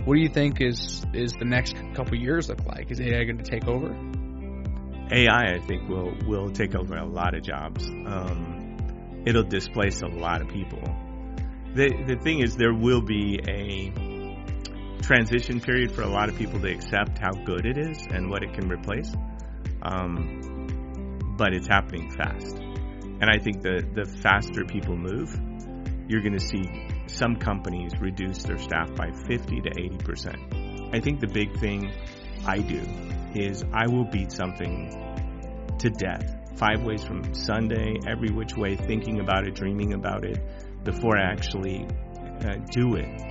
what do you think is the next couple years look like? Is AI going to take over? AI, I think, will take over a lot of jobs. It'll displace a lot of people. The thing is, there will be a transition period for a lot of people to accept how good it is and what it can replace. But it's happening fast. And I think the faster people move, you're going to see some companies reduce their staff by 50 to 80%. I think the big thing I do is I will beat something to death 5 ways from Sunday, every which way, thinking about it, dreaming about it, before I actually do it.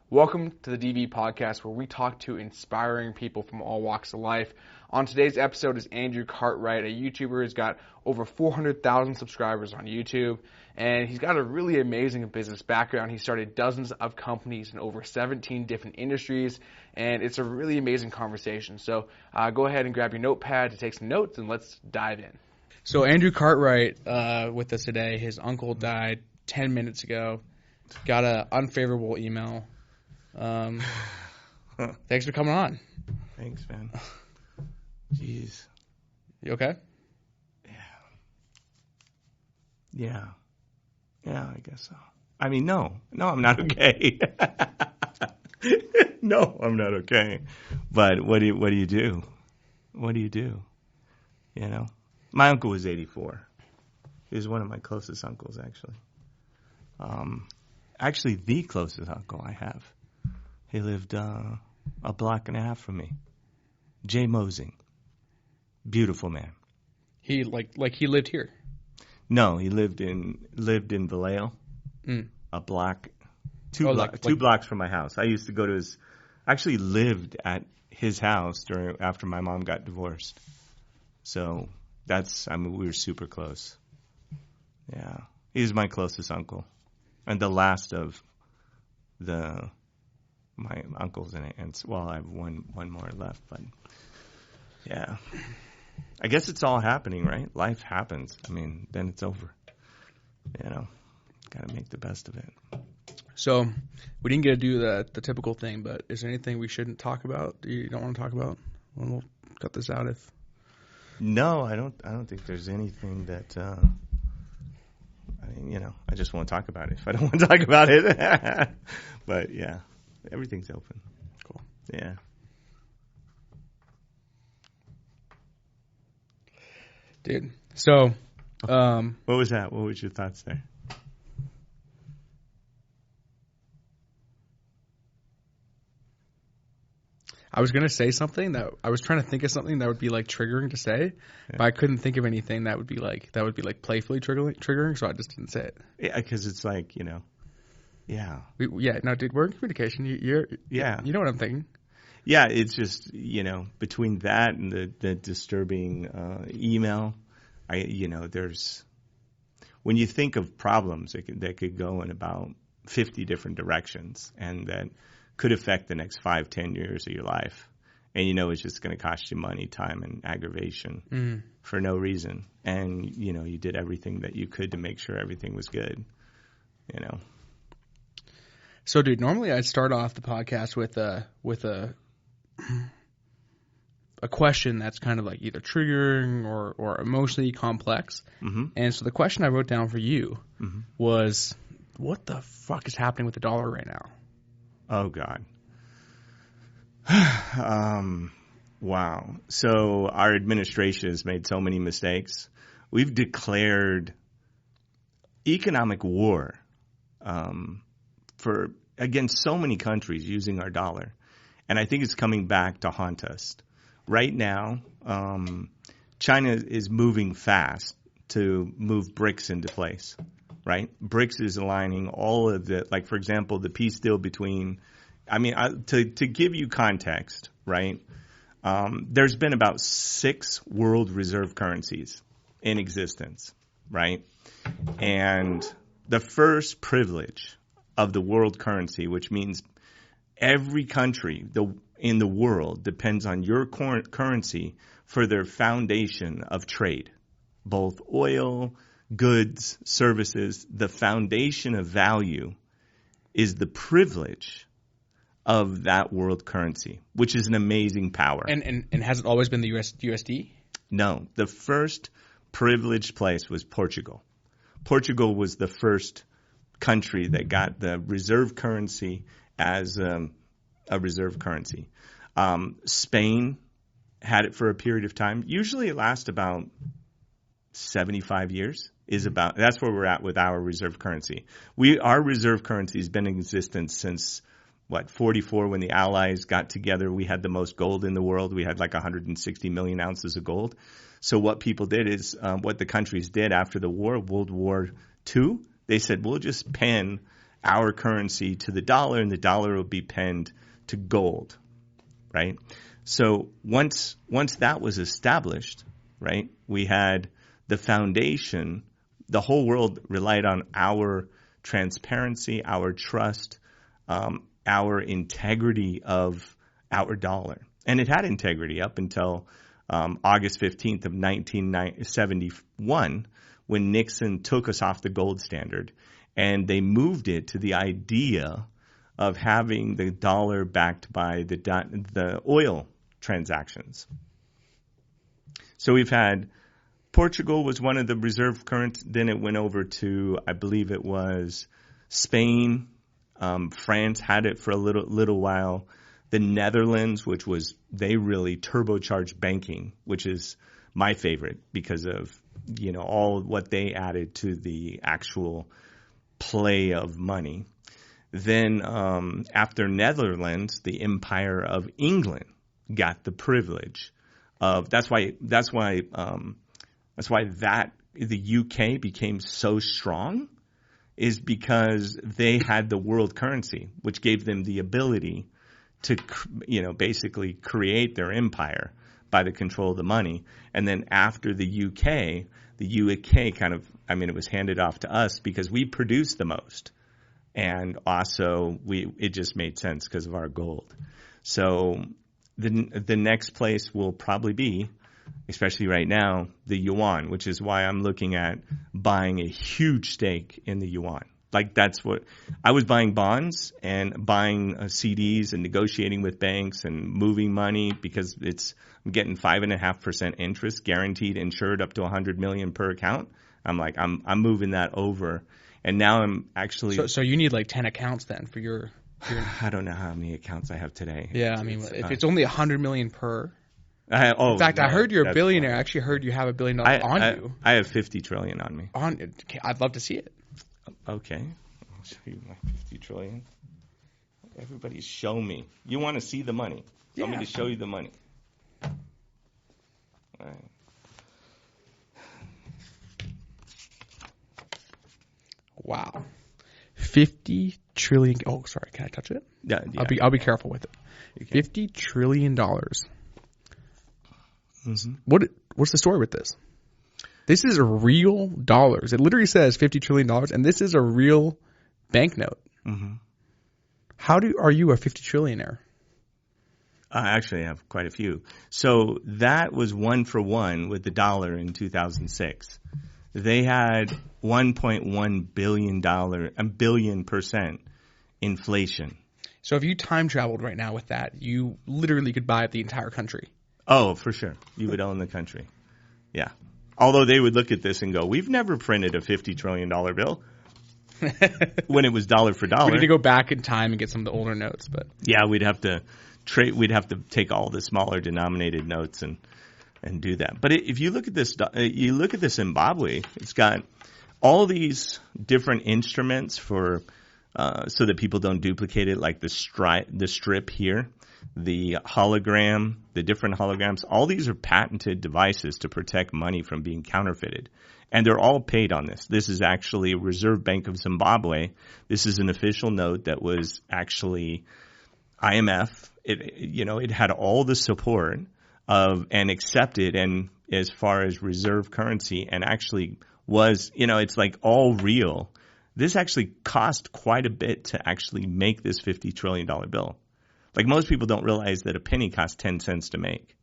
Welcome to the DV Podcast, where we talk to inspiring people from all walks of life. On today's episode is Andrew Cartwright, a YouTuber who's got over 400,000 subscribers on YouTube, and he's got a really amazing business background. He started dozens of companies in over 17 different industries, and it's a really amazing conversation. So go ahead and grab your notepad to take some notes, and let's dive in. So Andrew Cartwright with us today. His uncle died 10 minutes ago. Got an unfavorable email. Thanks for coming on. Thanks, man. Jeez. You okay? Yeah, I guess so. I mean, no, I'm not okay. No, I'm not okay. But what do you do? What do you do? You know, my uncle was 84. He was one of my closest uncles, actually. Actually, the closest uncle I have. He lived a block and a half from me. Jay Mosing. Beautiful man. He he lived here. No, he lived in Vallejo, a block, two blocks from my house. I used to go to his. Actually, lived at his house after my mom got divorced. So we were super close. Yeah, he was my closest uncle, and the last of my uncles, and I have one more left, but yeah. I guess it's all happening, right? Life happens. I mean, then it's over. You know, got to make the best of it. So, we didn't get to do the typical thing, but is there anything we shouldn't talk about? You don't want to talk about? Well, we'll cut this out if. No, I don't think there's anything that. I just won't talk about it if I don't want to talk about it. But yeah, everything's open. Cool. Yeah. Dude, so what was that? What was your thoughts there? I was gonna say something that I was trying to think of something that would be like triggering to say, but I couldn't think of anything that would be like playfully triggering, so I just didn't say it. Yeah, because it's like yeah. No, dude, we're in communication. You know what I'm thinking. Yeah, it's just, between that and the disturbing email, there's, when you think of problems that could go in about 50 different directions and that could affect the next 5-10 years of your life, and it's just going to cost you money, time, and aggravation for no reason, and you did everything that you could to make sure everything was good, So, dude, normally I'd start off the podcast with a question that's kind of like either triggering or emotionally complex. Mm-hmm. And so the question I wrote down for you was, what the fuck is happening with the dollar right now? Oh, God. Wow. So our administration has made so many mistakes. We've declared economic war against so many countries using our dollar. And I think it's coming back to haunt us. Right now, China is moving fast to move BRICS into place, right? BRICS is aligning all of for example, the peace deal between, to give you context, right? There's been about 6 world reserve currencies in existence, right? And the first privilege of the world currency, which means every country in the world depends on your currency for their foundation of trade, both oil, goods, services. The foundation of value is the privilege of that world currency, which is an amazing power. And has it always been the USD? No, the first privileged place was Portugal. Portugal was the first country that got the reserve currency as a reserve currency. Spain had it for a period of time. Usually it lasts about 75 years. That's where we're at with our reserve currency. Our reserve currency has been in existence since 44, when the Allies got together. We had the most gold in the world. We had like 160 million ounces of gold. So what people did is, what the countries did after the war, World War II, they said, we'll just pen our currency to the dollar, and the dollar will be penned to gold, right? So once that was established, right, we had the foundation. The whole world relied on our transparency, our trust, our integrity of our dollar. And it had integrity up until August 15th of 1971, when Nixon took us off the gold standard, and they moved it to the idea of having the dollar backed by the oil transactions. So we've had Portugal was one of the reserve currencies. Then it went over to, I believe it was Spain. France had it for a little while. The Netherlands, they really turbocharged banking, which is my favorite because of, all what they added to the actual play of money. Then after Netherlands, the Empire of England got the privilege of. That's why the UK became so strong, is because they had the world currency, which gave them the ability to, basically create their empire by the control of the money. And then after the UK it was handed off to us because we produced the most. And also it just made sense because of our gold. So the next place will probably be, especially right now, the yuan, which is why I'm looking at buying a huge stake in the yuan. Like, that's what I was buying bonds and buying CDs and negotiating with banks and moving money because I'm getting 5.5% interest guaranteed, insured up to 100 million per account. I'm like, I'm moving that over. And now I'm actually. So you need like 10 accounts then for your. I don't know how many accounts I have today. Yeah. If it's only 100 million per. In fact, I heard you're a billionaire. I actually heard you have $1 billion on you. I have 50 trillion on me. I'd love to see it. Okay. I'll show you my 50 trillion. Everybody show me. You want to see the money. Yeah. Want me to show you the money. All right. Wow. 50 trillion. Oh, sorry. Can I touch it? Yeah. I'll be careful with it. $50 trillion. Mm-hmm. What's the story with this? This is real dollars. It literally says $50 trillion, and this is a real banknote. Mm-hmm. How are you a 50 trillionaire? I actually have quite a few. So that was 1-for-1 with the dollar in 2006. They had $1.1 billion% inflation. So if you time traveled right now with that, you literally could buy up the entire country. Oh, for sure. You would own the country. Yeah. Although they would look at this and go, we've never printed a $50 trillion bill when it was dollar for dollar. We need to go back in time and get some of the older notes. But yeah, we'd have to take all the smaller denominated notes and do that. But if you look at this, the Zimbabwe, it's got all these different instruments for so that people don't duplicate it, like the strip here. The hologram, the different holograms, all these are patented devices to protect money from being counterfeited. And they're all paid on this. This is actually Reserve Bank of Zimbabwe. This is an official note that was actually IMF. It had all the support of and accepted and as far as reserve currency, and actually was, it's like all real. This actually cost quite a bit to actually make this $50 trillion bill. Like, most people don't realize that a penny costs 10 cents to make,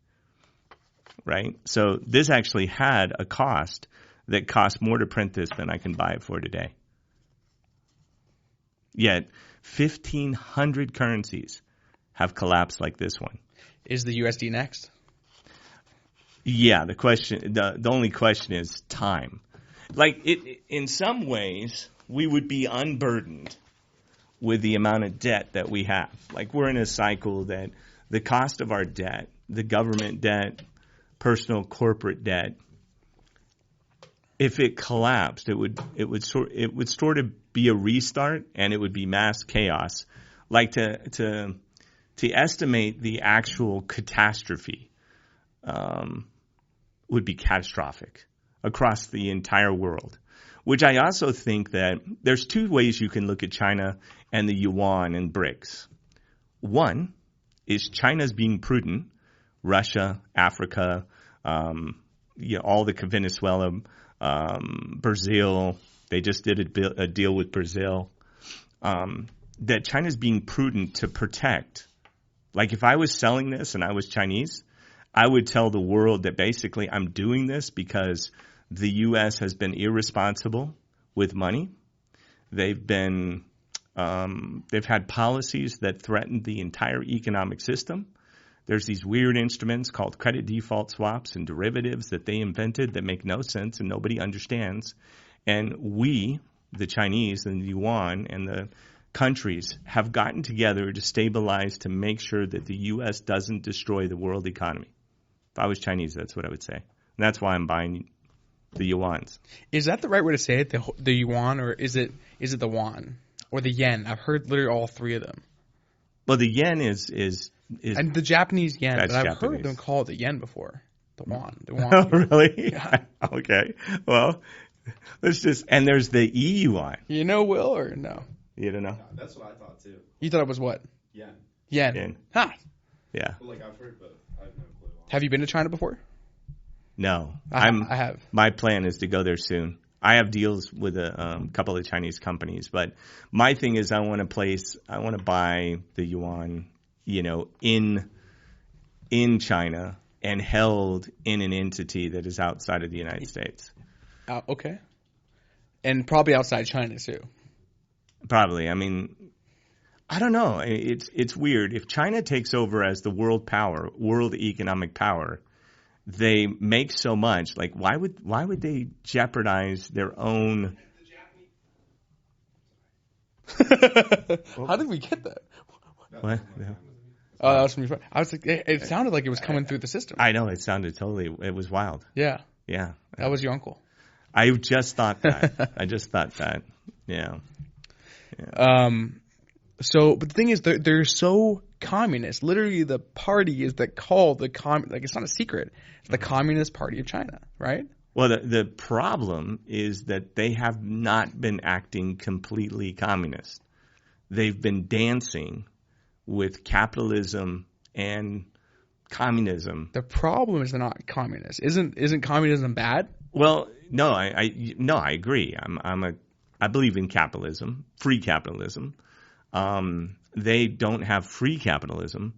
right? So this actually had a cost that cost more to print this than I can buy it for today. Yet 1,500 currencies have collapsed like this one. Is the USD next? Yeah, the only question is time. Like in some ways, we would be unburdened with the amount of debt that we have. Like we're in a cycle that the cost of our debt, the government debt, personal corporate debt, if it collapsed, it would sort of be a restart, and it would be mass chaos. Like to estimate the actual catastrophe would be catastrophic across the entire world. Which I also think that there's two ways you can look at China and the yuan and BRICS. One is China's being prudent. Russia, Africa, all the Venezuela, Brazil. They just did a deal with Brazil. That China's being prudent to protect. Like if I was selling this and I was Chinese, I would tell the world that basically I'm doing this because the U.S. has been irresponsible with money. They've had policies that threatened the entire economic system. There's these weird instruments called credit default swaps and derivatives that they invented that make no sense and nobody understands. And we, the Chinese and the yuan and the countries, have gotten together to stabilize, to make sure that the U.S. doesn't destroy the world economy. If I was Chinese, that's what I would say. And that's why I'm buying the yuans. Is that the right way to say it, the yuan, or is it the won or the yen? I've heard literally all three of them. Well, the yen is and the Japanese yen, but I've Japanese. heard them call it the yen before. The won. Oh, really? Yeah. Okay. Well, and there's the e-yuan. You know, Will, or no? You don't know? That's what I thought too. You thought it was what? Yen. Yen. Huh. Yeah. Well, I've heard, but I have no clue. Have you been to China before? No. I have. My plan is to go there soon. I have deals with a couple of Chinese companies, but my thing is I want to buy the yuan, in China and held in an entity that is outside of the United States. Okay. And probably outside China too. Probably. I mean, I don't know. It's weird. If China takes over as the world economic power, they make so much. Like, why would they jeopardize their own? How did we get that? What? Oh, that was from your phone. I was like, it sounded like it was coming through the system. I know, it sounded it was wild. Yeah. Yeah. That was your uncle. I just thought that. Yeah. So, but the thing is, they're so communist. Literally, the party is called the like it's not a secret. It's the Communist Party of China, right? Well, the problem is that they have not been acting completely communist. They've been dancing with capitalism and communism. The problem is they're not communist. Isn't communism bad? Well, no, I agree. I believe in capitalism, free capitalism. They don't have free capitalism,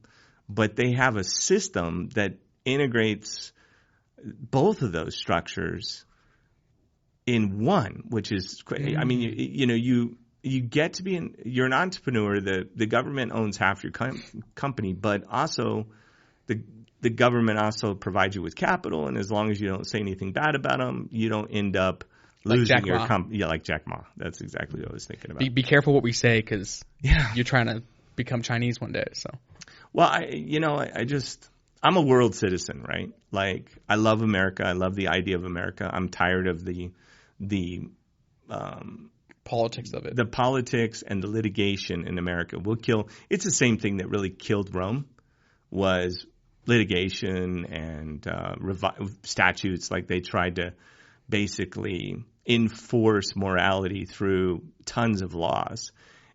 but they have a system that integrates both of those structures in one, which is, I mean, you get to you're an entrepreneur. The government owns half your company, but also the government also provides you with capital, and as long as you don't say anything bad about them, you don't end up losing your company. Yeah, like Jack Ma. That's exactly what I was thinking about. Be careful what we say, because you're trying to become Chinese one day. So, well, I'm a world citizen, right? Like, I love America. I love the idea of America. I'm tired of the politics of it. The politics and the litigation in America will kill. It's the same thing that really killed Rome, was litigation and statutes. Like, they tried to basically enforce morality through tons of laws.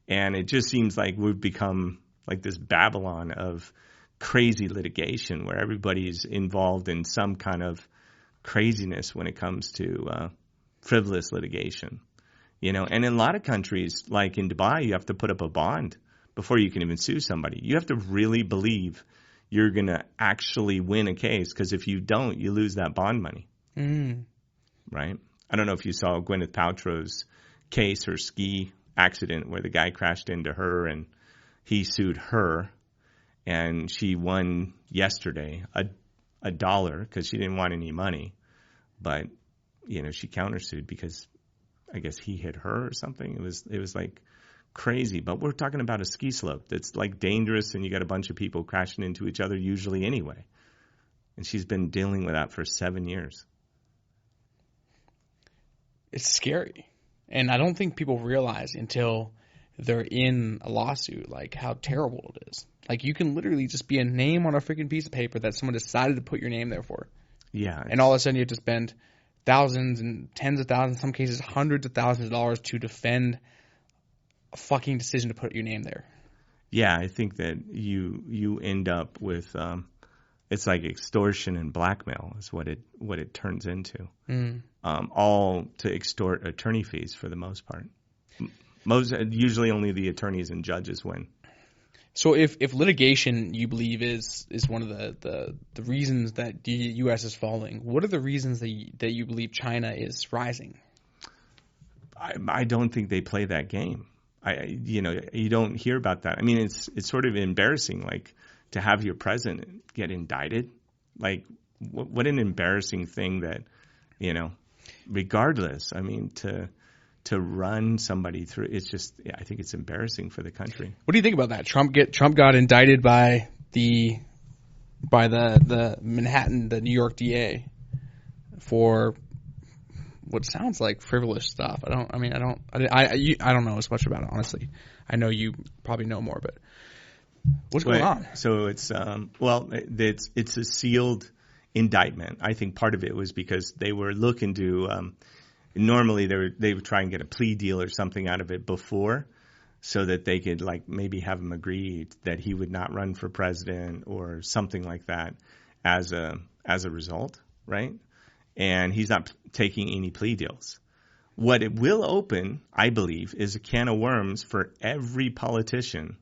And it just seems like we've become like this Babylon of crazy litigation where everybody's involved in some kind of craziness when it comes to frivolous litigation. And in a lot of countries, like in Dubai, you have to put up a bond before you can even sue somebody. You have to really believe you're going to actually win a case, because if you don't, you lose that bond money. Right? I don't know if you saw Gwyneth Paltrow's case, her ski accident, where the guy crashed into her and he sued her. and she won yesterday a dollar because she didn't want any money, but she countersued because I guess he hit her or something. It was like crazy. But we're talking about a ski slope that's like dangerous, and you got a bunch of people crashing into each other usually anyway. And she's been dealing with that for 7 years. It's scary. And I don't think people realize until they're in a lawsuit, like, how terrible it is. Like, you can literally just be a name on a freaking piece of paper that someone decided to put your name there for. Yeah. And all of a sudden you have to spend thousands and tens of thousands, in some cases hundreds of thousands of dollars to defend a fucking decision to put your name there. Yeah, I think that you end up with it's like extortion and blackmail is what it turns into. All to extort attorney fees for the most part. Usually only the attorneys and judges win. So if litigation, you believe, is one of the reasons that the U.S. is falling, what are the reasons that you believe China is rising? I don't think they play that game. You don't hear about that. I mean, it's sort of embarrassing, like, to have your president get indicted. Like, what an embarrassing thing that, regardless. I mean, to run somebody through, it's just, I think it's embarrassing for the country. What do you think about that? Trump got indicted by the Manhattan, the New York DA, for what sounds like frivolous stuff. I don't know as much about it, honestly. I know you probably know more, but what's going on? So it's it's a sealed indictment. I think part of it was because they were looking to normally they would try and get a plea deal or something out of it before, so that they could, like, maybe have him agree that he would not run for president or something like that as a result, right? And he's not taking any plea deals. What it will open, I believe, is a can of worms for every politician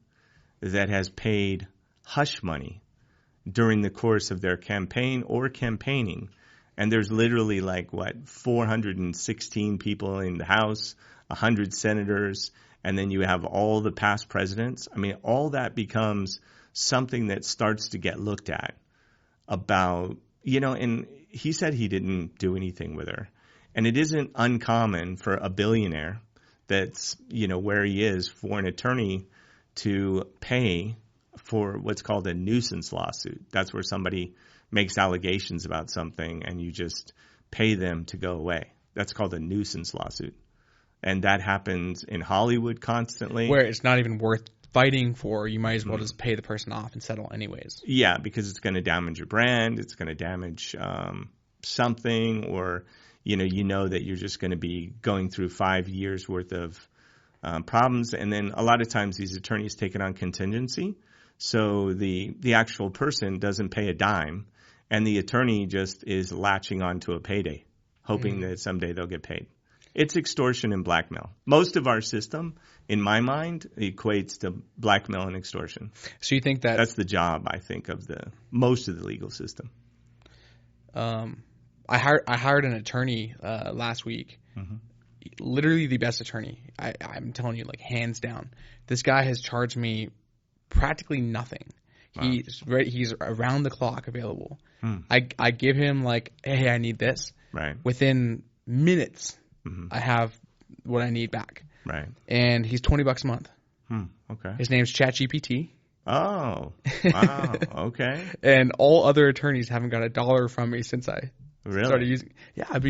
that has paid hush money during the course of their campaign or campaigning. And there's literally 416 people in the House, 100 senators, and then you have all the past presidents. I mean, all that becomes something that starts to get looked at about, and he said he didn't do anything with her. And it isn't uncommon for a billionaire that's, where he is, for an attorney to pay for what's called a nuisance lawsuit. That's where somebody makes allegations about something and you just pay them to go away. That's called a nuisance lawsuit. And that happens in Hollywood constantly. Where it's not even worth fighting for. You might as well just pay the person off and settle anyways. Yeah, because it's going to damage your brand. It's going to damage something, or, you know that you're just going to be going through 5 years worth of problems. And then a lot of times these attorneys take it on contingency. So the actual person doesn't pay a dime, and the attorney just is latching on to a payday, hoping that someday they'll get paid. It's extortion and blackmail. Most of our system, in my mind, equates to blackmail and extortion. So you think that's the job, I think, of most of the legal system. I hired an attorney last week. Literally the best attorney. I'm telling you, hands down. This guy has charged me practically nothing. Wow. He's around the clock available. I give him hey, I need this. Right. Within minutes, I have what I need back. Right. And he's $20 a month. Okay. His name's ChatGPT. Oh, wow. Okay. And all other attorneys haven't got $1 from me since I started using. Yeah, I've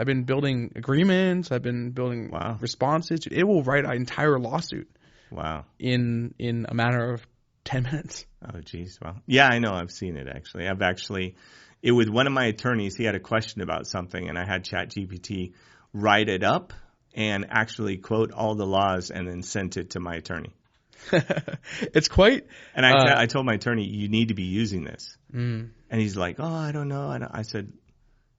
been building agreements. I've been building responses. It will write an entire lawsuit. Wow. In a matter of 10 minutes. Oh, geez. Well, yeah, I know. I've seen it, actually. It was one of my attorneys. He had a question about something, and I had ChatGPT write it up and actually quote all the laws and then sent it to my attorney. It's quite. And I told my attorney, you need to be using this. And he's like, oh, I don't know. And I said,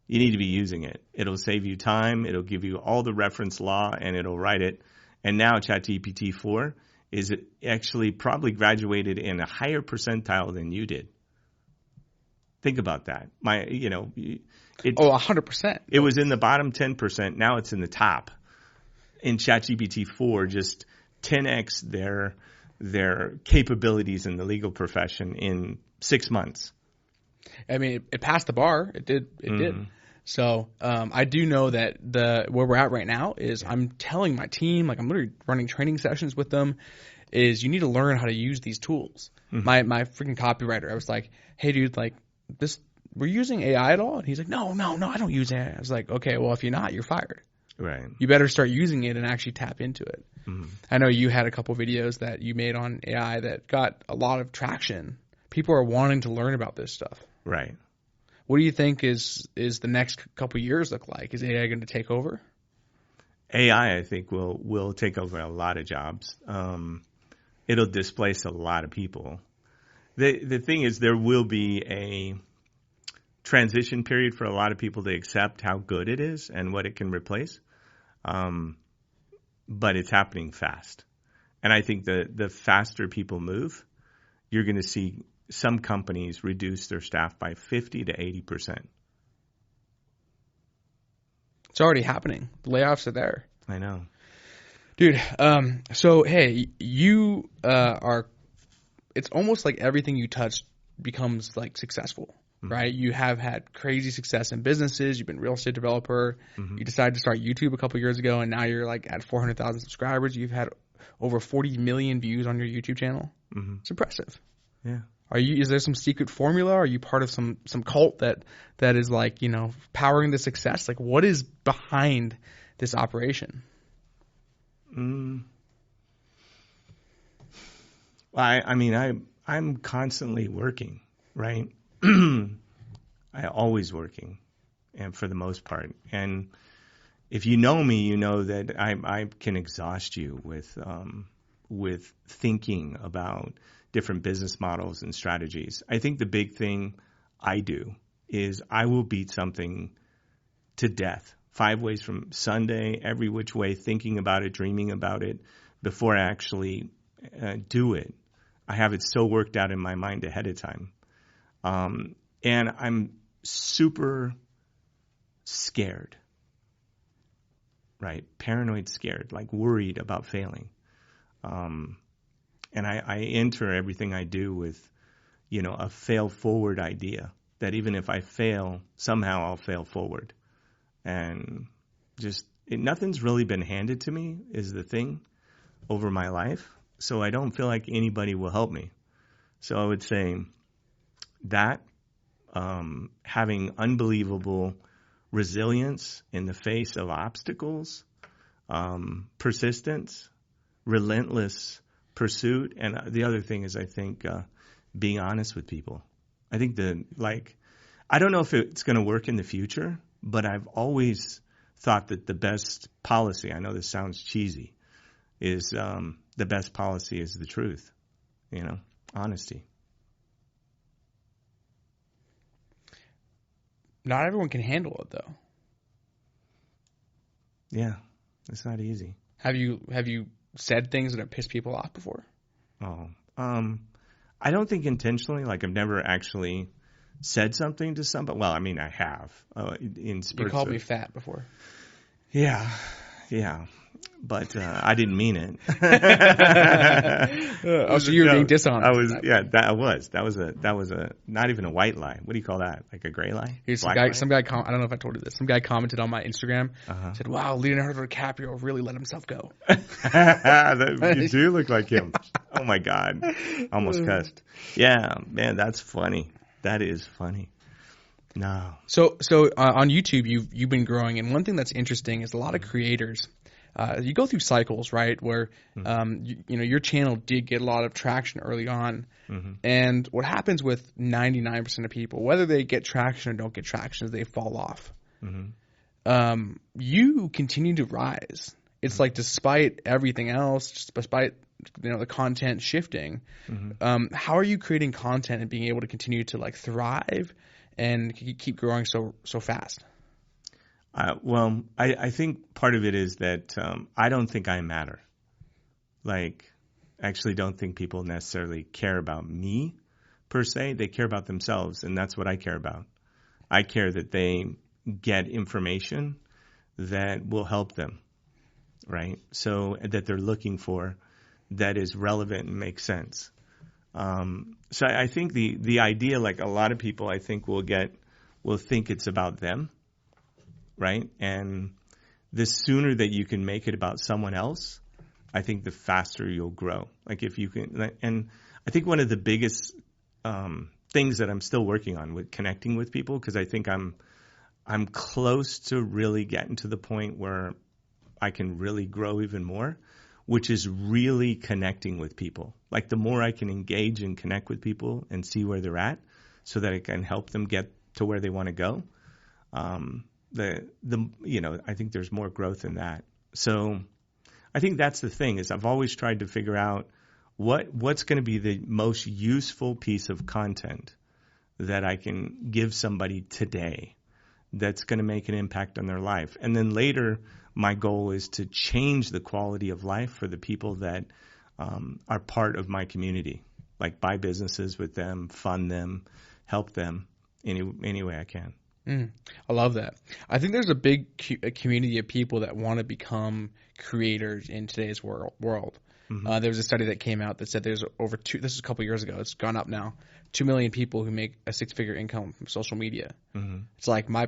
you need to be using it. It'll save you time. It'll give you all the reference law, and it'll write it. And now ChatGPT 4 is actually probably graduated in a higher percentile than you did. Think about that. 100%. It was in the bottom 10%. Now it's in the top. In ChatGPT 4, just 10x their capabilities in the legal profession in 6 months. I mean, it passed the bar. It did. It did. So I do know that where we're at right now is I'm telling my team, like I'm literally running training sessions with them, is you need to learn how to use these tools. My freaking copywriter, I was like, hey dude, like this, we're using AI at all? And he's like, no, I don't use AI. I was like, okay, well if you're not, you're fired. Right. You better start using it and actually tap into it. I know you had a couple videos that you made on AI that got a lot of traction. People are wanting to learn about this stuff. Right. What do you think is the next couple years look like? Is AI going to take over? AI, I think, will take over a lot of jobs. It'll displace a lot of people. The thing is, there will be a transition period for a lot of people to accept how good it is and what it can replace. But it's happening fast. And I think the faster people move, you're going to see some companies reduce their staff by 50 to 80%. It's already happening. The layoffs are there. I know. Dude, so hey, you are, it's almost like everything you touch becomes like successful, right? You have had crazy success in businesses. You've been a real estate developer. You decided to start YouTube a couple years ago, and now you're like at 400,000 subscribers. You've had over 40 million views on your YouTube channel. It's impressive. Yeah. Is there some secret formula? Are you part of some cult that is like, powering the success? Like what is behind this operation? Well, I'm constantly working, right? I always working, and for the most part. And if you know me, you know that I can exhaust you with thinking about different business models and strategies. I think the big thing I do is I will beat something to death 5 ways from Sunday, every which way, thinking about it, dreaming about it before I actually do it. I have it so worked out in my mind ahead of time. And I'm super scared, right? Paranoid scared, like worried about failing. And I enter everything I do with, a fail forward idea that even if I fail, somehow I'll fail forward. And nothing's really been handed to me is the thing over my life. So I don't feel like anybody will help me. So I would say that having unbelievable resilience in the face of obstacles, persistence, relentless pursuit, and the other thing is I think being honest with people. I think I don't know if it's going to work in the future, but I've always thought that the best policy, I know this sounds cheesy, is the best policy is the truth, honesty. Not everyone can handle it though. Yeah, it's not easy. Have you said things that have pissed people off before? I don't think intentionally. Like I've never actually said something to somebody. Well, I have. In spurts. You called me fat before. Yeah. But I didn't mean it. So you were being dishonest. I was. Yeah, that was a not even a white lie. What do you call that? Like a gray lie? Here's some guy. I don't know if I told you this. Some guy commented on my Instagram. Said, "Wow, Leonardo DiCaprio really let himself go." You do look like him. Oh my God, almost cussed. Yeah, man, that's funny. That is funny. No. So on YouTube, you've been growing, and one thing that's interesting is a lot of creators. You go through cycles, right, where your channel did get a lot of traction early on, and what happens with 99% of people, whether they get traction or don't get traction, is they fall off. You continue to rise. It's like despite everything else, despite the content shifting, how are you creating content and being able to continue to like thrive and keep growing so fast? Well, I think part of it is that I don't think I matter. Like, I actually don't think people necessarily care about me per se. They care about themselves, and that's what I care about. I care that they get information that will help them, right? So that they're looking for that is relevant and makes sense. So I think the idea, like a lot of people, I think will think it's about them, right? And the sooner that you can make it about someone else, I think the faster you'll grow. Like if you can, and I think one of the biggest things that I'm still working on with connecting with people, because I think I'm close to really getting to the point where I can really grow even more, which is really connecting with people. Like the more I can engage and connect with people and see where they're at so that I can help them get to where they want to go. I think there's more growth in that. So I think that's the thing is I've always tried to figure out what's going to be the most useful piece of content that I can give somebody today that's going to make an impact on their life. And then later, my goal is to change the quality of life for the people that are part of my community, like buy businesses with them, fund them, help them any way I can. I love that. I think there's a big community of people that want to become creators in today's world. Mm-hmm. There was a study that came out that said there's this is a couple years ago, it's gone up now, 2 million people who make a 6-figure income from social media. Mm-hmm. It's like my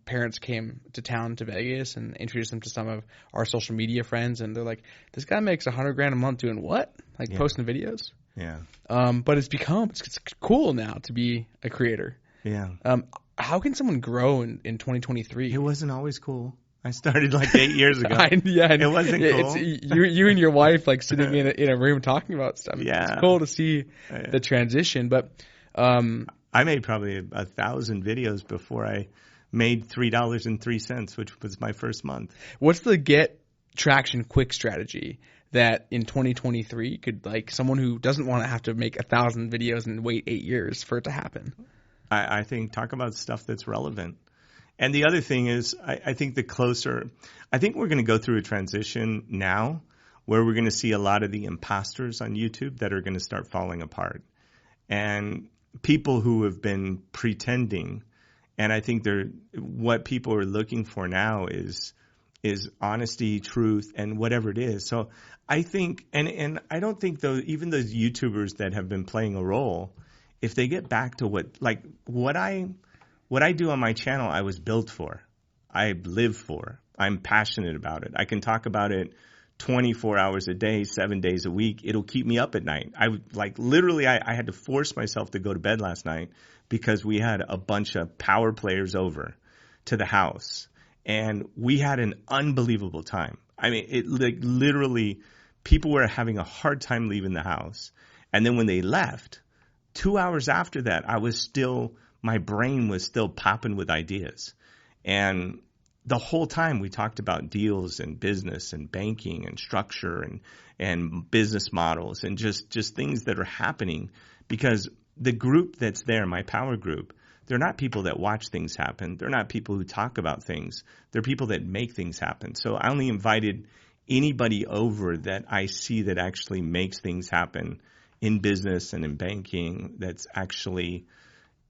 parents came to town to Vegas and introduced them to some of our social media friends, and they're like, this guy makes $100,000 a month doing what? Like posting videos? Yeah. But it's cool now to be a creator. Yeah. How can someone grow in 2023? It wasn't always cool. I started like 8 years ago. It wasn't cool. It's you and your wife like sitting in a room talking about stuff. Yeah. It's cool to see the transition. But I made probably 1,000 videos before I made $3.03, which was my first month. What's the get traction quick strategy that in 2023 could, like, someone who doesn't want to have to make 1,000 videos and wait 8 years for it to happen? I think talk about stuff that's relevant. And the other thing is, I think I think we're going to go through a transition now where we're going to see a lot of the imposters on YouTube that are going to start falling apart. And people who have been pretending, and I think what people are looking for now is honesty, truth, and whatever it is. So I think, and I don't think even those YouTubers that have been playing a role, if they get back to what I do on my channel, I was built for. I live for. I'm passionate about it. I can talk about it 24 hours a day, 7 days a week. It'll keep me up at night. I had to force myself to go to bed last night because we had a bunch of power players over to the house, and we had an unbelievable time. I mean, literally, people were having a hard time leaving the house. And then when they left, 2 hours after that, my brain was still popping with ideas. And the whole time we talked about deals and business and banking and structure and business models and just things that are happening, because the group that's there, my power group, they're not people that watch things happen. They're not people who talk about things. They're people that make things happen. So I only invited anybody over that I see that actually makes things happen in business and in banking, that's actually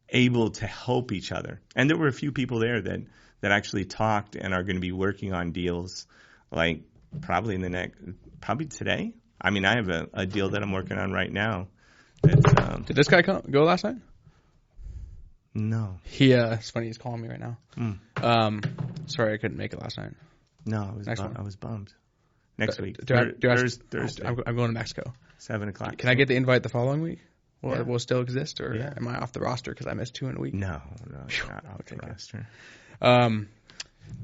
able to help each other. And there were a few people there that actually talked and are going to be working on deals, like probably today. I mean, I have a deal that I'm working on right now. Did this guy go last night? No. It's funny, he's calling me right now. Sorry, I couldn't make it last night. No, I was bummed. Next week. Thursday. I'm going to Mexico. 7 o'clock. Can I get the invite the following week? Will it still exist, or am I off the roster because I missed 2 in a week? No, you're not off the roster.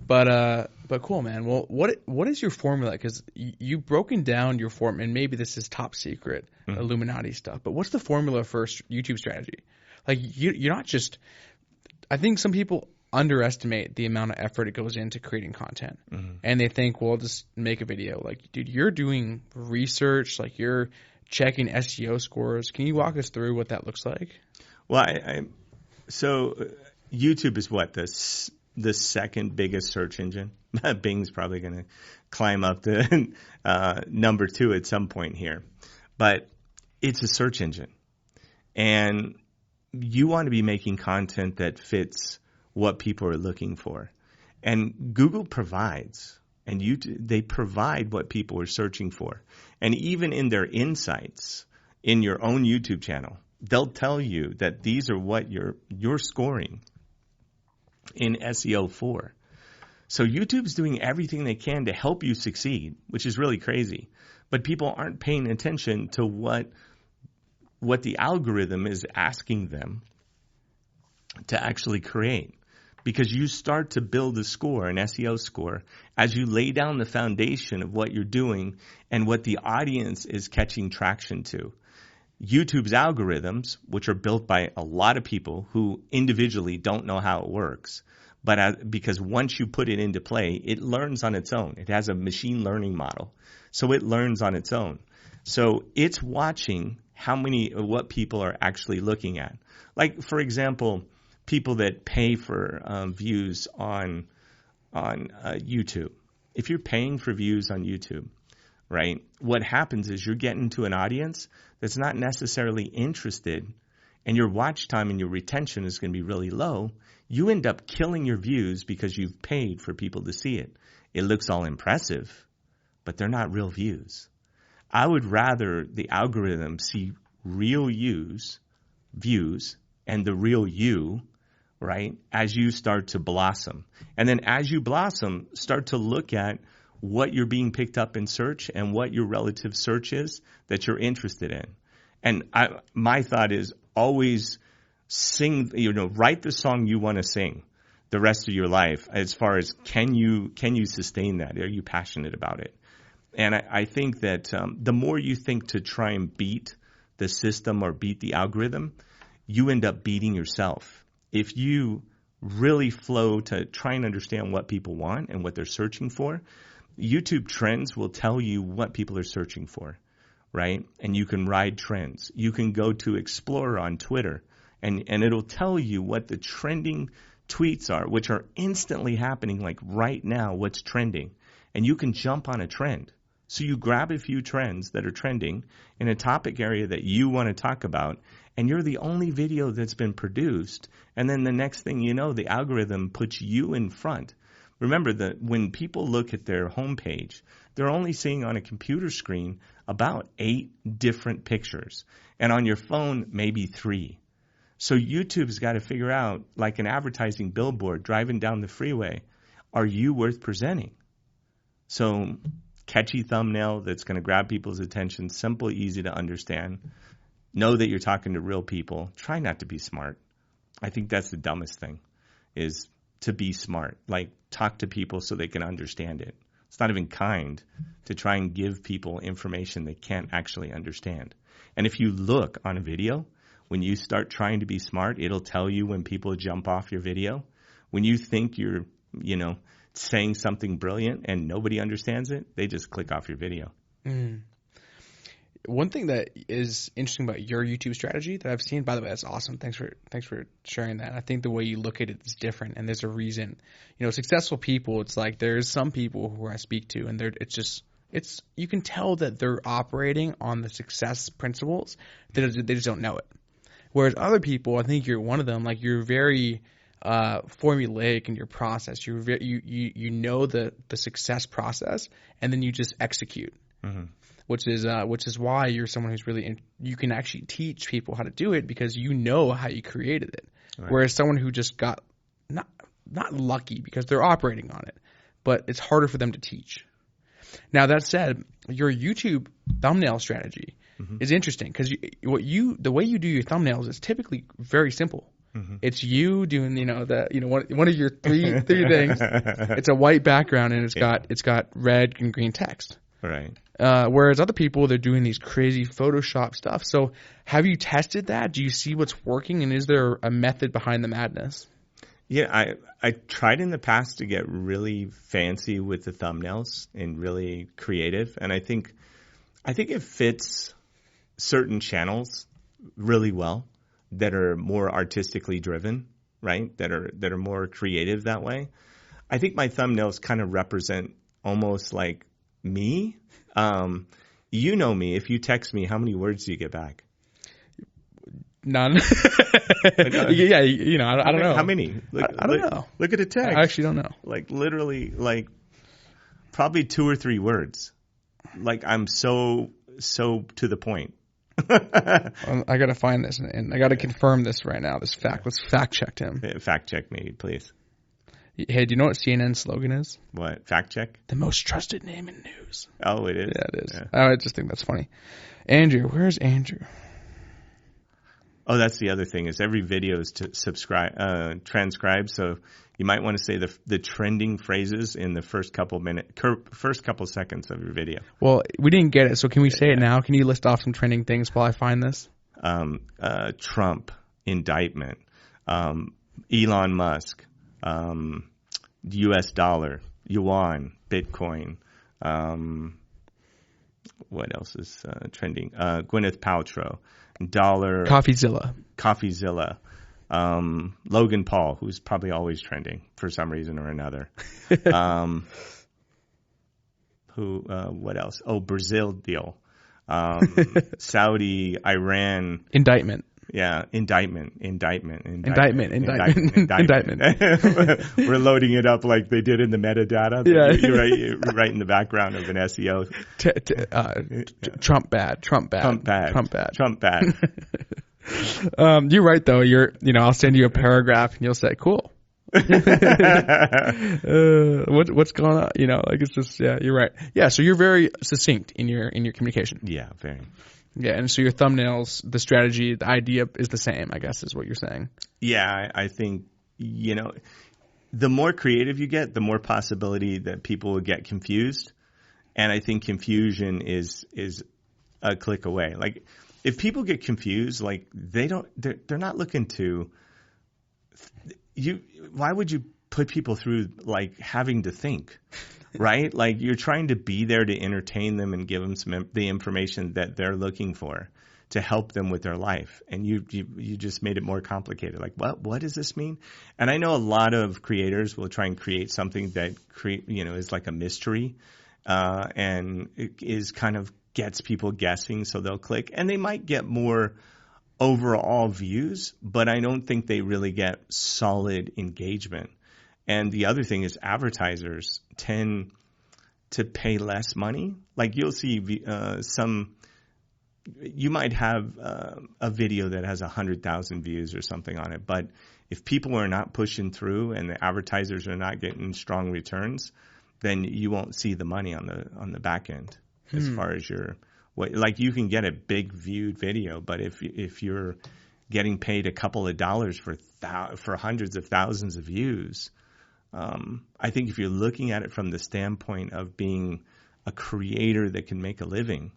But cool, man. Well, what is your formula? Because you've broken down your form, and maybe this is top secret Illuminati stuff. But what's the formula for YouTube strategy? Like you're not just. I think some people underestimate the amount of effort it goes into creating content, and they think, well, just make a video. Like, dude, you're doing research. Like, you're checking SEO scores. Can you walk us through what that looks like? Well, so YouTube is what, the second biggest search engine. Bing's probably going to climb up to number 2 at some point here. But it's a search engine. And you want to be making content that fits what people are looking for. And Google provides. and they provide what people are searching for. And even in their insights in your own YouTube channel, they'll tell you that these are what you're scoring in SEO for. So YouTube's doing everything they can to help you succeed, which is really crazy. But people aren't paying attention to what the algorithm is asking them to actually create. Because you start to build a score, an SEO score, as you lay down the foundation of what you're doing and what the audience is catching traction to. YouTube's algorithms, which are built by a lot of people who individually don't know how it works, but because once you put it into play, it learns on its own. It has a machine learning model. So it learns on its own. So it's watching what people are actually looking at. Like, for example, people that pay for views on YouTube. If you're paying for views on YouTube, right, what happens is you're getting to an audience that's not necessarily interested, and your watch time and your retention is going to be really low. You end up killing your views because you've paid for people to see it. It looks all impressive, but they're not real views. I would rather the algorithm see real views, and the real you, right, as you start to blossom. And then as you blossom, start to look at what you're being picked up in search and what your relative search is that you're interested in. And my thought is always write the song you want to sing the rest of your life as far as can you sustain that? Are you passionate about it? And I think that the more you think to try and beat the system or beat the algorithm, you end up beating yourself. If you really flow to try and understand what people want and what they're searching for, YouTube trends will tell you what people are searching for, right? And you can ride trends. You can go to Explorer on Twitter, and it'll tell you what the trending tweets are, which are instantly happening, like right now, what's trending. And you can jump on a trend. So you grab a few trends that are trending in a topic area that you want to talk about, and you're the only video that's been produced. And then the next thing you know, the algorithm puts you in front. Remember that when people look at their homepage, they're only seeing on a computer screen about 8 different pictures. And on your phone, maybe 3. So YouTube's got to figure out, like an advertising billboard driving down the freeway, are you worth presenting? So catchy thumbnail that's going to grab people's attention, simple, easy to understand. Know that you're talking to real people. Try not to be smart. I think that's the dumbest thing, is to be smart. Like, talk to people so they can understand it. It's not even kind to try and give people information they can't actually understand. And if you look on a video, when you start trying to be smart, it'll tell you when people jump off your video. When you think you're, saying something brilliant and nobody understands it, they just click off your video. Mm. One thing that is interesting about your YouTube strategy that I've seen, by the way, that's awesome. Thanks for sharing that. I think the way you look at it is different, and there's a reason. Successful people, it's like there's some people who I speak to, and it's you can tell that they're operating on the success principles. They just don't know it. Whereas other people, I think you're one of them. Like, you're very formulaic in your process. You know the success process, and then you just execute. Mm-hmm. Which is why you're someone who's really you can actually teach people how to do it because you know how you created it. Right. Whereas someone who just got not lucky because they're operating on it, but it's harder for them to teach. Now, that said, your YouTube thumbnail strategy is interesting because the way you do your thumbnails is typically very simple. Mm-hmm. It's you doing one of your three things. It's a white background and it's got red and green text. Right. Whereas other people, they're doing these crazy Photoshop stuff. So have you tested that? Do you see what's working? And is there a method behind the madness? Yeah, I tried in the past to get really fancy with the thumbnails and really creative. And I think it fits certain channels really well that are more artistically driven, right? That are more creative that way. I think my thumbnails kind of represent almost like me. You know me. If you text me, how many words do you get back? None. Yeah, I don't know. How many? I don't know. Look at a text. I actually don't know. Like, literally, like Probably 2 or 3 words. Like I'm so to the point. I got to find this, and I got to confirm this right now. This fact. Let's fact check him. Fact check me, please. Hey, do you know what CNN's slogan is? What? Fact check? The most trusted name in news. Oh, it is? Yeah, it is. Yeah. I just think that's funny. Andrew, where's Andrew? Oh, that's the other thing is every video is to transcribed. So you might want to say the trending phrases in the first couple seconds of your video. Well, we didn't get it, so can we say it now? Can you list off some trending things while I find this? Trump indictment, Elon Musk, U.S. dollar, yuan, Bitcoin. What else is trending? Gwyneth Paltrow, dollar, Coffeezilla, Logan Paul, who's probably always trending for some reason or another. What else? Oh, Brazil deal, Saudi, Iran, indictment. Yeah, indictment. We're loading it up like they did in the metadata. Yeah. You're right in the background of an SEO. Trump bad. You're right though. I'll send you a paragraph and you'll say, cool. What's going on? It's just, yeah, you're right. Yeah. So you're very succinct in your communication. Yeah, very. Yeah, and so your thumbnails, the strategy, the idea is the same, I guess, is what you're saying. Yeah, I think, the more creative you get, the more possibility that people will get confused. And I think confusion is a click away. Like, if people get confused, like, they're not looking to why would you put people through, like, having to think? Right? Like you're trying to be there to entertain them and give them the information that they're looking for to help them with their life. And you just made it more complicated. Like, what does this mean? And I know a lot of creators will try and create something that is like a mystery, and it is kind of gets people guessing. So they'll click and they might get more overall views, but I don't think they really get solid engagement. And the other thing is advertisers tend to pay less money. Like you'll see you might have a video that has 100,000 views or something on it. But if people are not pushing through and the advertisers are not getting strong returns, then you won't see the money on the back end as far as you can get a big viewed video. But if you're getting paid a couple of dollars for hundreds of thousands of views, I think if you're looking at it from the standpoint of being a creator that can make a living,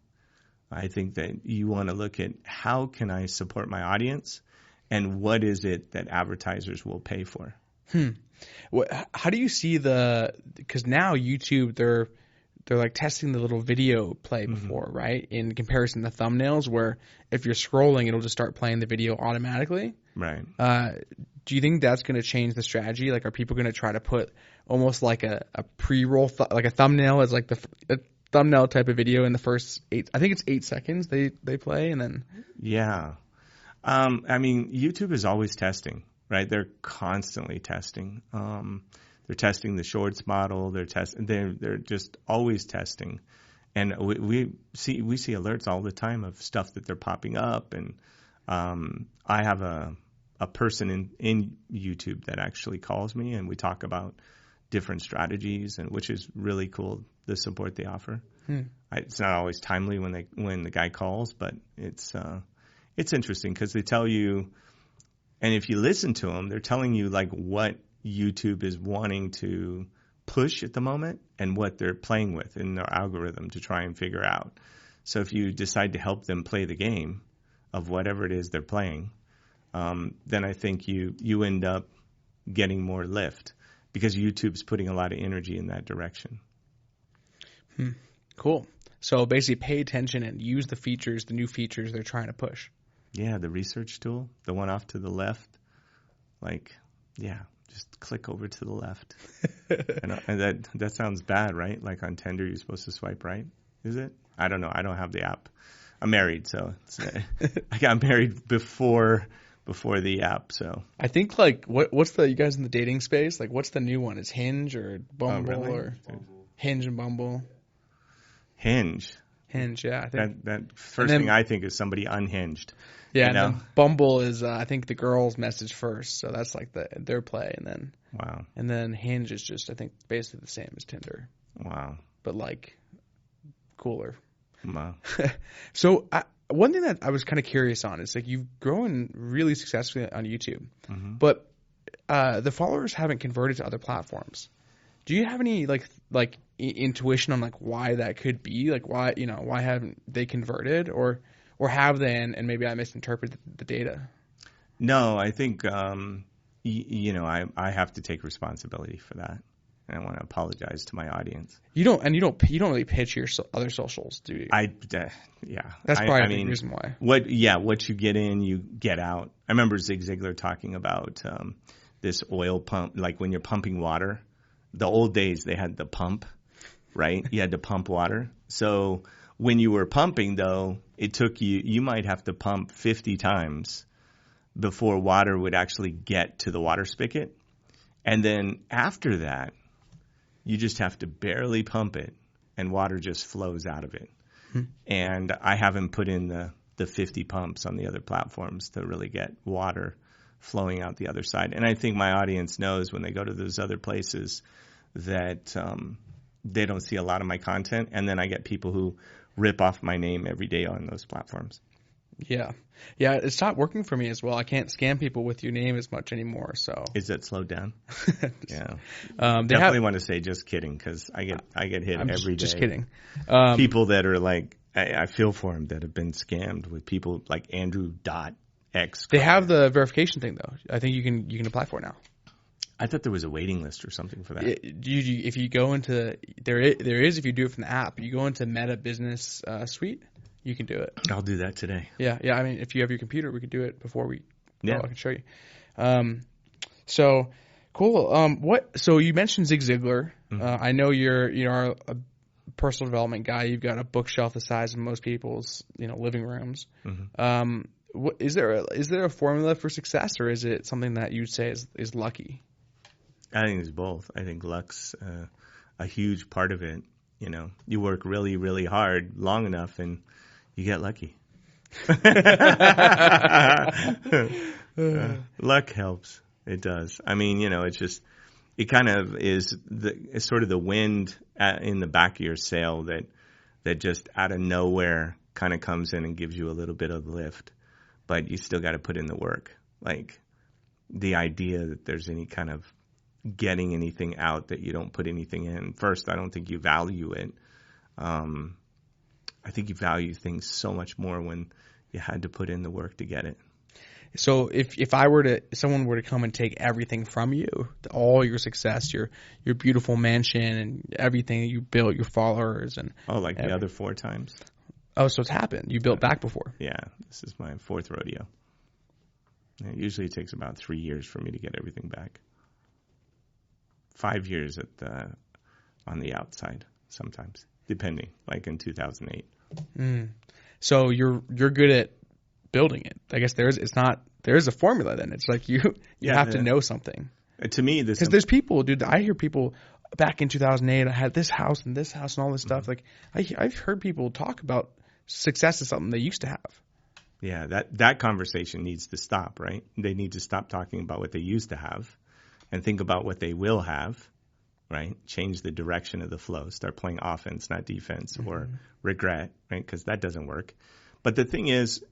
I think that you want to look at how can I support my audience and what is it that advertisers will pay for. How do you see because now YouTube, they're like testing the little video play before, right? In comparison to thumbnails where if you're scrolling, it'll just start playing the video automatically. Right. Do you think that's going to change the strategy? Like, are people going to try to put almost like a pre-roll, like a thumbnail as like a thumbnail type of video in the first 8 seconds they play and then? Yeah. YouTube is always testing, right? They're constantly testing. They're testing the shorts model. They're just always testing. And we see alerts all the time of stuff that they're popping up. And I have a person in YouTube that actually calls me and we talk about different strategies, and which is really cool, the support they offer. It's not always timely when the guy calls, but it's interesting because they tell you, and if you listen to them, they're telling you like what YouTube is wanting to push at the moment and what they're playing with in their algorithm to try and figure out. So if you decide to help them play the game of whatever it is they're playing, then I think you end up getting more lift because YouTube's putting a lot of energy in that direction. Cool. So basically pay attention and use the new features they're trying to push. Yeah, the research tool, the one off to the left, just click over to the left. and that sounds bad, right? Like on Tinder, you're supposed to swipe right. Is it? I don't know. I don't have the app. I'm married, so I got married before the app. So I think like what's you guys in the dating space? Like what's the new one? Is Hinge or Bumble or Hinge and Bumble. Hinge. Yeah. I think. That first thing I think is somebody unhinged. Yeah, you know? and then Bumble is I think the girls message first, so that's like their play, and then Hinge is just I think basically the same as Tinder. Wow. But like cooler. Wow. So one thing that I was kind of curious on is like you've grown really successfully on YouTube, but the followers haven't converted to other platforms. Do you have any like intuition on like why that could be? Like why haven't they converted or have they and maybe I misinterpreted the data? No, I think I have to take responsibility for that. And I want to apologize to my audience. You don't really pitch your other socials, do you? Yeah. That's probably the reason why. What you get in, you get out. I remember Zig Ziglar talking about this oil pump, like when you're pumping water. The old days, they had the pump, right? You had to pump water. So when you were pumping, though, it took you might have to pump 50 times before water would actually get to the water spigot. And then after that, you just have to barely pump it, and water just flows out of it. And I haven't put in the 50 pumps on the other platforms to really get water flowing out the other side. And I think my audience knows when they go to those other places that they don't see a lot of my content. And then I get people who rip off my name every day on those platforms. Yeah. It stopped working for me as well. I can't scam people with your name as much anymore. So is that slowed down? Yeah. Definitely want to say just kidding because I get hit every day. Just kidding. People that are like I feel for them that have been scammed with people like Andrew.X. They have the verification thing though. I think you can apply for it now. I thought there was a waiting list or something for that. If you go into there is if you do it from the app, you go into Meta Business Suite. You can do it. I'll do that today. Yeah. I mean, if you have your computer, we could do it before we. Yeah. I can show you. So cool. So you mentioned Zig Ziglar. I know you're a personal development guy. You've got a bookshelf the size of most people's living rooms. Is there a formula for success, or is it something that you'd say is lucky? I think it's both. I think luck's a huge part of it. You work really, really hard long enough, and you get lucky. Luck helps. It does. I mean, it's just, it kind of is it's sort of the wind in the back of your sail that just out of nowhere kind of comes in and gives you a little bit of lift, but you still got to put in the work. Like the idea that there's any kind of getting anything out that you don't put anything in. First, I don't think you value it. I think you value things so much more when you had to put in the work to get it. So if someone were to come and take everything from you, all your success, your beautiful mansion and everything that you built, your followers and the other 4 times. Oh, so it's happened. You built back before. Yeah, this is my 4th rodeo. It usually takes about 3 years for me to get everything back. 5 years on the outside sometimes, depending. Like in 2008. So you're good at building it. I guess there is a formula. Then it's like you have to know something. To me, because there's people, dude. I hear people back in 2008. I had this house and all this stuff. Like I've heard people talk about success is something they used to have. Yeah, that conversation needs to stop, right? They need to stop talking about what they used to have and think about what they will have, right? Change the direction of the flow. Start playing offense, not defense, or regret, right? Because that doesn't work. But the thing is,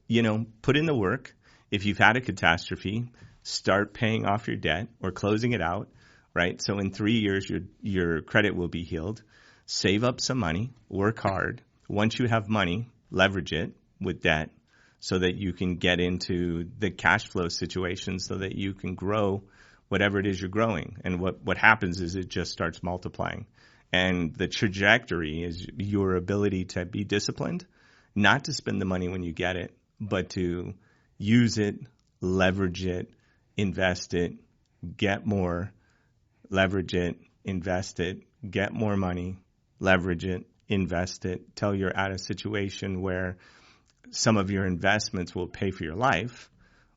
put in the work. If you've had a catastrophe, start paying off your debt or closing it out, right? So in 3 years, your credit will be healed. Save up some money, work hard. Once you have money, leverage it with debt so that you can get into the cash flow situation so that you can grow whatever it is you're growing. And what happens is it just starts multiplying. And the trajectory is your ability to be disciplined, not to spend the money when you get it, but to use it, leverage it, invest it, get more, leverage it, invest it, get more money, leverage it, invest it, till you're at a situation where some of your investments will pay for your life,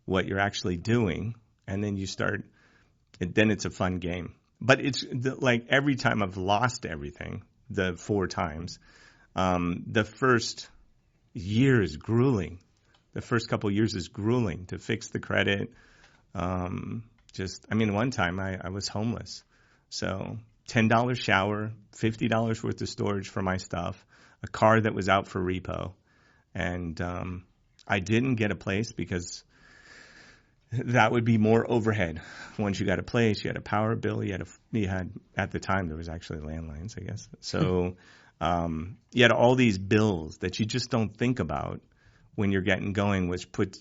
what you're actually doing, and then you start, then it's a fun game. But it's like every time I've lost everything, the 4 times. The first year is grueling. The first couple of years is grueling to fix the credit. One time I was homeless. So $10 shower, $50 worth of storage for my stuff, a car that was out for repo. And I didn't get a place because that would be more overhead. Once you got a place, you had a power bill, you had at the time there was actually landlines, I guess. So you had all these bills that you just don't think about when you're getting going, which put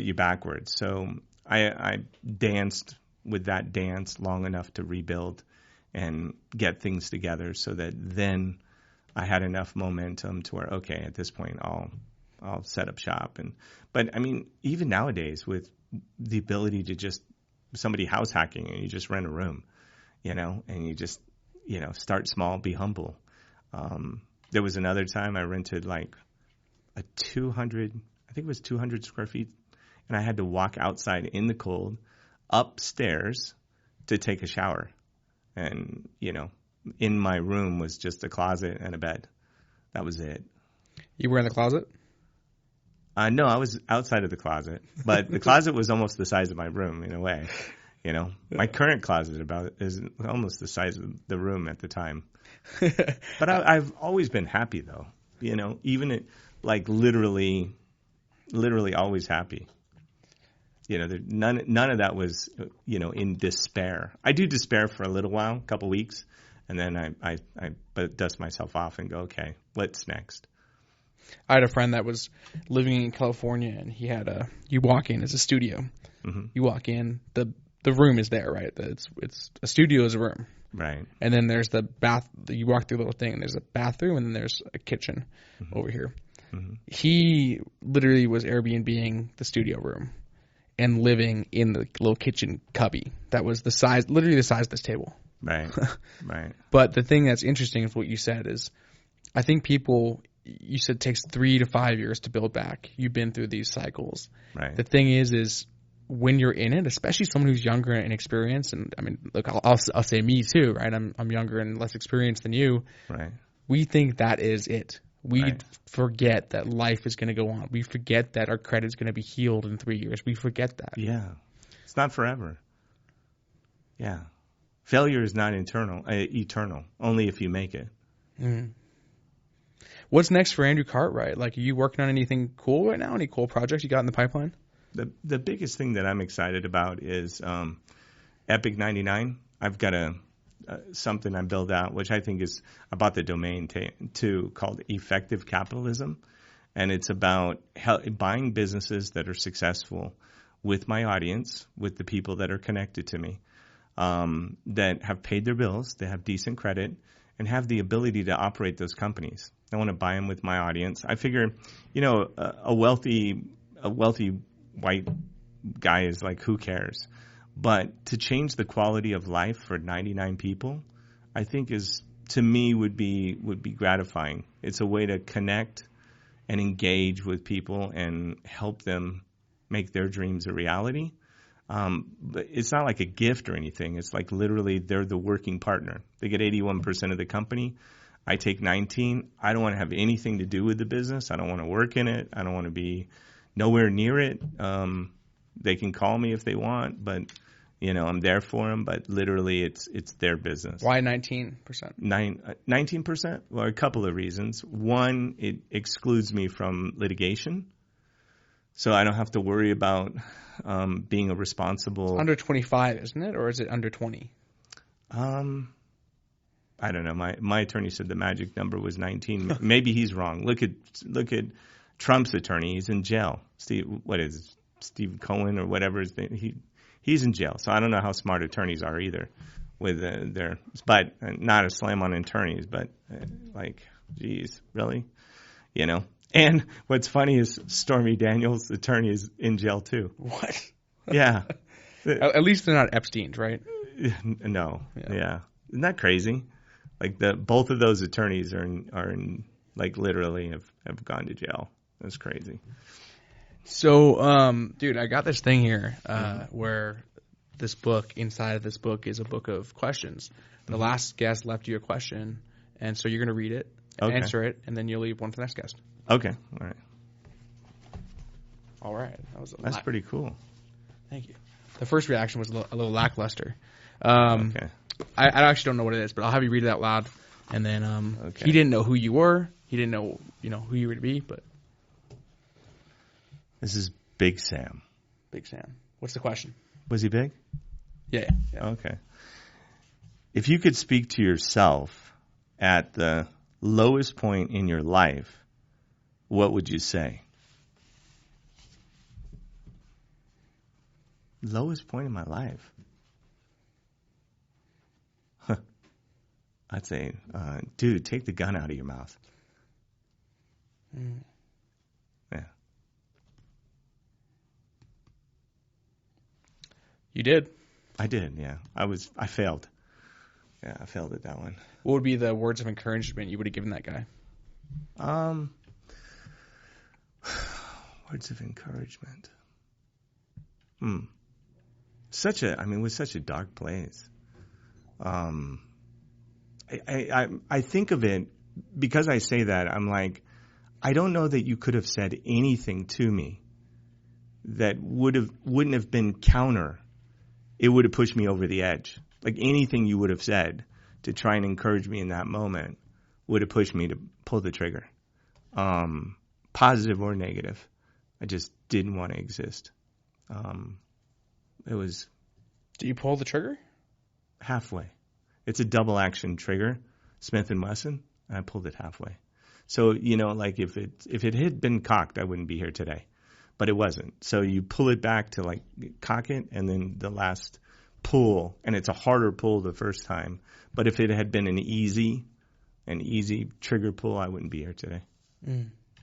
you backwards. So I danced with that dance long enough to rebuild and get things together so that then I had enough momentum to where, okay, at this point I'll set up shop. But I mean, even nowadays with the ability to just somebody house hacking and you just rent a room, and you just, start small, be humble. There was another time I rented like a 200 square feet, and I had to walk outside in the cold upstairs to take a shower. And, in my room was just a closet and a bed. That was it. You were in the closet? No, I was outside of the closet, but the closet was almost the size of my room in a way. My current closet is almost the size of the room at the time. But I've always been happy though. Even literally always happy. None of that was, in despair. I do despair for a little while, a couple weeks, and then I dust myself off and go, okay, what's next? I had a friend that was living in California, and he had you walk in, it's a studio. Mm-hmm. You walk in, the room is there, right? It's a studio is a room. Right. And then there's the bath, you walk through a little thing, and there's a bathroom, and then there's a kitchen over here. Mm-hmm. He literally was Airbnb-ing the studio room and living in the little kitchen cubby that was literally the size of this table. Right, right. But the thing that's interesting is what you said is, I think you said it takes 3 to 5 years to build back. You've been through these cycles. Right. The thing is when you're in it, especially someone who's younger and inexperienced, and I mean, look, I'll say me too, right? I'm younger and less experienced than you. Right. We think that is it. We forget that life is going to go on. We forget that our credit is going to be healed in 3 years. We forget that. Yeah. It's not forever. Yeah. Failure is not eternal, only if you make it. Mm. What's next for Andrew Cartwright? Like, are you working on anything cool right now? Any cool projects you got in the pipeline? The biggest thing that I'm excited about is Epic 99. I've got something I build out, which I think is about the domain too, called Effective Capitalism. And it's about buying businesses that are successful with my audience, with the people that are connected to me, that have paid their bills, they have decent credit, and have the ability to operate those companies. I want to buy them with my audience. I figure, a wealthy white guy is like, who cares? But to change the quality of life for 99 people, I think to me would be gratifying. It's a way to connect and engage with people and help them make their dreams a reality. But it's not like a gift or anything. It's like literally they're the working partner. They get 81% of the company. I take 19. I don't want to have anything to do with the business. I don't want to work in it. I don't want to be nowhere near it. They can call me if they want, but I'm there for them. But literally, it's their business. Why 19%? 19%? Well, a couple of reasons. One, it excludes me from litigation, so I don't have to worry about being a responsible. It's under 25, isn't it, or is it under 20? I don't know. My attorney said the magic number was 19. Maybe he's wrong. Look at Trump's attorney. He's in jail. Steve Cohen or whatever his name. He's in jail. So I don't know how smart attorneys are either. With but not a slam on attorneys, but geez, really, And what's funny is Stormy Daniels' attorney is in jail too. What? Yeah. At least they're not Epstein's, right? No. Yeah. Isn't that crazy? Like both of those attorneys are in literally have gone to jail. That's crazy. So, dude, I got this thing here where inside of this book is a book of questions. The last guest left you a question, and so you're going to read it, answer it, and then you'll leave one for the next guest. Okay. All right. All right. That's pretty cool. Thank you. The first reaction was a little lackluster. Okay. I actually don't know what it is, but I'll have you read it out loud. And then he didn't know who you were. He didn't know who you were to be. But this is Big Sam. Big Sam. What's the question? Was he big? Yeah. Okay. If you could speak to yourself at the lowest point in your life, what would you say? Lowest point in my life? I'd say, dude, take the gun out of your mouth. Yeah. You did? I did, yeah. I failed. Yeah, I failed at that one. What would be the words of encouragement you would have given that guy? Words of encouragement. It was such a dark place. I think of it, because I say that, I'm like, I don't know that you could have said anything to me that wouldn't have been counter. It would have pushed me over the edge. Like anything you would have said to try and encourage me in that moment would have pushed me to pull the trigger. Positive or negative. I just didn't want to exist. It was... Did you pull the trigger? Halfway. It's a double action trigger, Smith & Wesson, and I pulled it halfway. So, like if it had been cocked, I wouldn't be here today. But it wasn't. So you pull it back to like cock it, and then the last pull, and it's a harder pull the first time. But if it had been an easy trigger pull, I wouldn't be here today.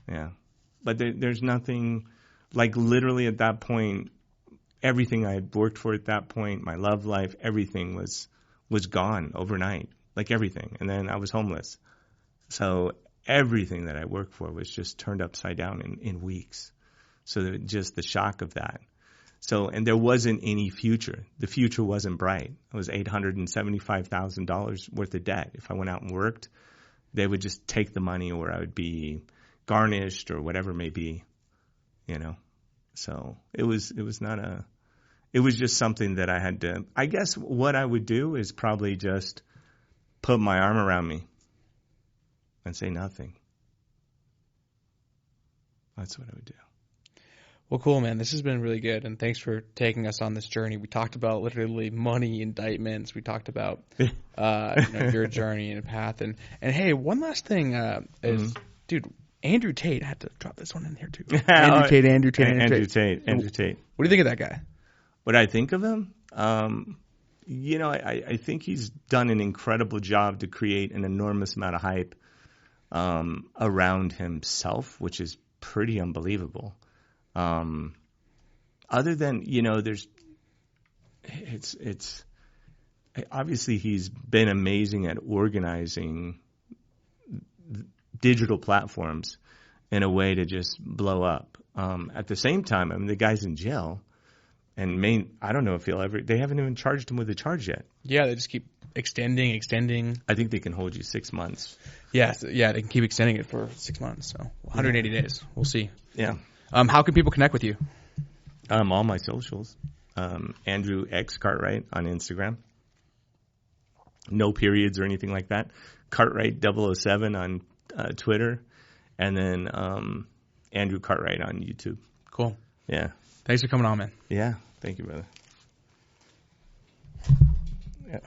Yeah. But there's nothing, like literally at that point, everything I had worked for at that point, my love life, everything was gone overnight, like everything. And then I was homeless. So everything that I worked for was just turned upside down in weeks. So just the shock of that. So, and there wasn't any future. The future wasn't bright. It was $875,000 worth of debt. If I went out and worked, they would just take the money, or I would be garnished or whatever it may be, So it was just something that I had to, I guess what I would do is probably just put my arm around me and say nothing. That's what I would do. Well, cool, man. This has been really good, and thanks for taking us on this journey. We talked about literally money, indictments. We talked about your journey and path. And hey, one last thing is, dude, Andrew Tate. I had to drop this one in here too. Andrew Tate. Andrew Tate. What do you think of that guy? What I think of him? I think he's done an incredible job to create an enormous amount of hype around himself, which is pretty unbelievable. Other than, it's obviously he's been amazing at organizing digital platforms in a way to just blow up. At the same time, the guy's in jail, and I don't know if they haven't even charged him with a charge yet. Yeah, they just keep extending. I think they can hold you 6 months. Yeah, they can keep extending it for 6 months, so 180 days. We'll see. Yeah. How can people connect with you? All my socials. Andrew X Cartwright on Instagram. No periods or anything like that. Cartwright 007 on Twitter. And then Andrew Cartwright on YouTube. Cool. Yeah. Thanks for coming on, man. Yeah. Thank you, brother. Yeah.